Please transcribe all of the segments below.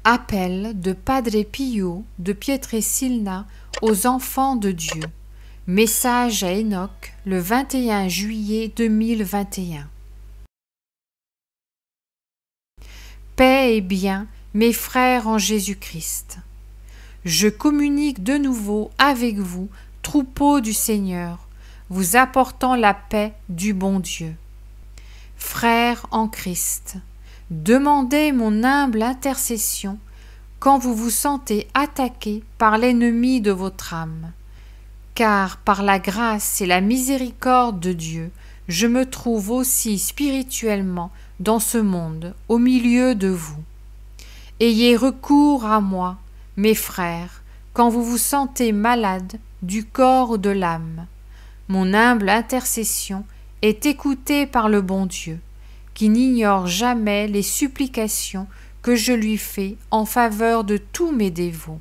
Appel de Padre Pio de Pietrelcina aux enfants de Dieu. Message à Enoch le 21 juillet 2021. Paix et bien, mes frères en Jésus-Christ. Je communique de nouveau avec vous, troupeau du Seigneur, vous apportant la paix du bon Dieu. Frères en Christ, demandez mon humble intercession quand vous vous sentez attaqué par l'ennemi de votre âme. Car par la grâce et la miséricorde de Dieu, je me trouve aussi spirituellement dans ce monde, au milieu de vous. Ayez recours à moi, mes frères, quand vous vous sentez malade du corps ou de l'âme. Mon humble intercession est écoutée par le bon Dieu, qui n'ignore jamais les supplications que je lui fais en faveur de tous mes dévots.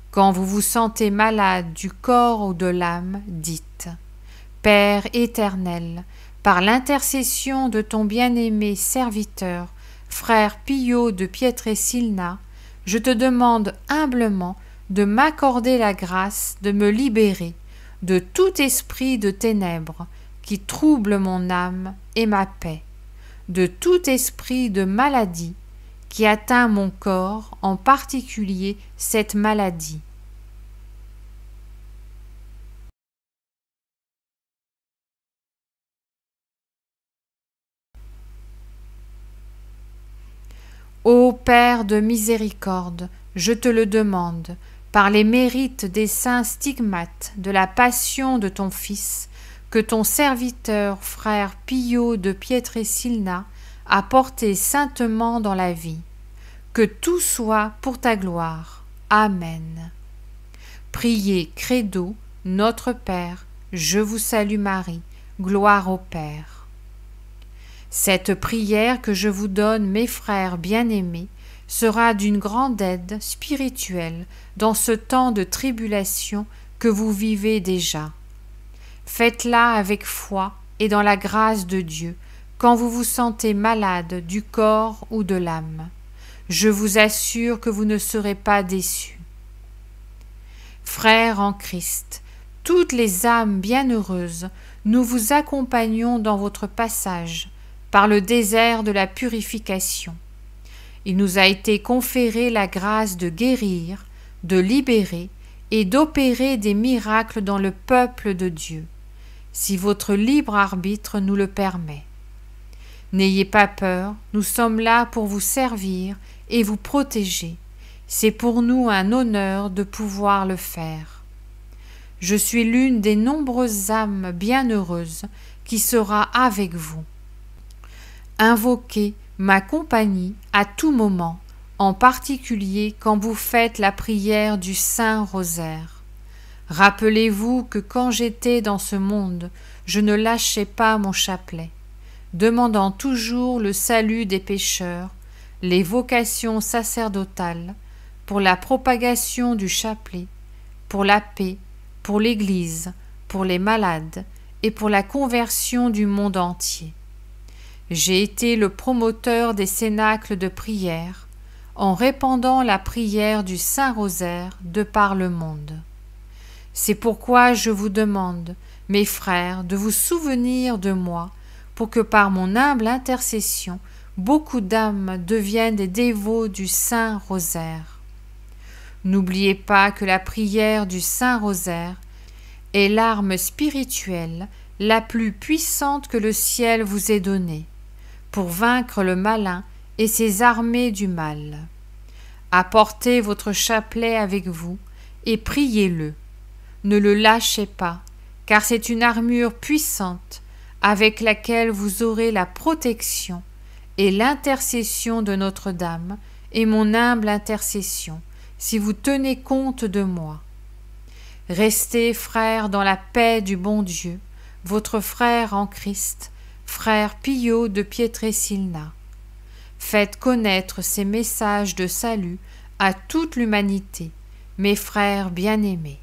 Quand vous vous sentez malade du corps ou de l'âme, dites « Père éternel, par l'intercession de ton bien-aimé serviteur, frère Pio de Pietrelcina, je te demande humblement de m'accorder la grâce de me libérer de tout esprit de ténèbres qui trouble mon âme et ma paix, de tout esprit de maladie qui atteint mon corps, en particulier cette maladie. Ô Père de miséricorde, je te le demande, par les mérites des saints stigmates de la passion de ton Fils, que ton serviteur frère Pio de Pietrelcina a porté saintement dans la vie. Que tout soit pour ta gloire. Amen. Priez Credo, notre Père, je vous salue Marie, gloire au Père. Cette prière que je vous donne, mes frères bien-aimés, sera d'une grande aide spirituelle dans ce temps de tribulation que vous vivez déjà. Faites-la avec foi et dans la grâce de Dieu quand vous vous sentez malade du corps ou de l'âme. Je vous assure que vous ne serez pas déçus. Frères en Christ, toutes les âmes bienheureuses, nous vous accompagnons dans votre passage par le désert de la purification. Il nous a été conféré la grâce de guérir, de libérer et d'opérer des miracles dans le peuple de Dieu, si votre libre arbitre nous le permet. N'ayez pas peur, nous sommes là pour vous servir et vous protéger. C'est pour nous un honneur de pouvoir le faire. Je suis l'une des nombreuses âmes bienheureuses qui sera avec vous. Invoquez ma compagnie à tout moment, en particulier quand vous faites la prière du Saint Rosaire. Rappelez-vous que quand j'étais dans ce monde, je ne lâchais pas mon chapelet, demandant toujours le salut des pécheurs, les vocations sacerdotales, pour la propagation du chapelet, pour la paix, pour l'Église, pour les malades et pour la conversion du monde entier. J'ai été le promoteur des cénacles de prière, en répandant la prière du Saint-Rosaire de par le monde. C'est pourquoi je vous demande, mes frères, de vous souvenir de moi, pour que par mon humble intercession, beaucoup d'âmes deviennent des dévots du Saint-Rosaire. N'oubliez pas que la prière du Saint-Rosaire est l'arme spirituelle la plus puissante que le ciel vous ait donnée, pour vaincre le malin et ses armées du mal. Apportez votre chapelet avec vous et priez-le. Ne le lâchez pas, car c'est une armure puissante avec laquelle vous aurez la protection et l'intercession de Notre-Dame et mon humble intercession, si vous tenez compte de moi. Restez, frères, dans la paix du bon Dieu, votre frère en Christ, frère Pio de Pietrelcina. Faites connaître ces messages de salut à toute l'humanité, mes frères bien-aimés.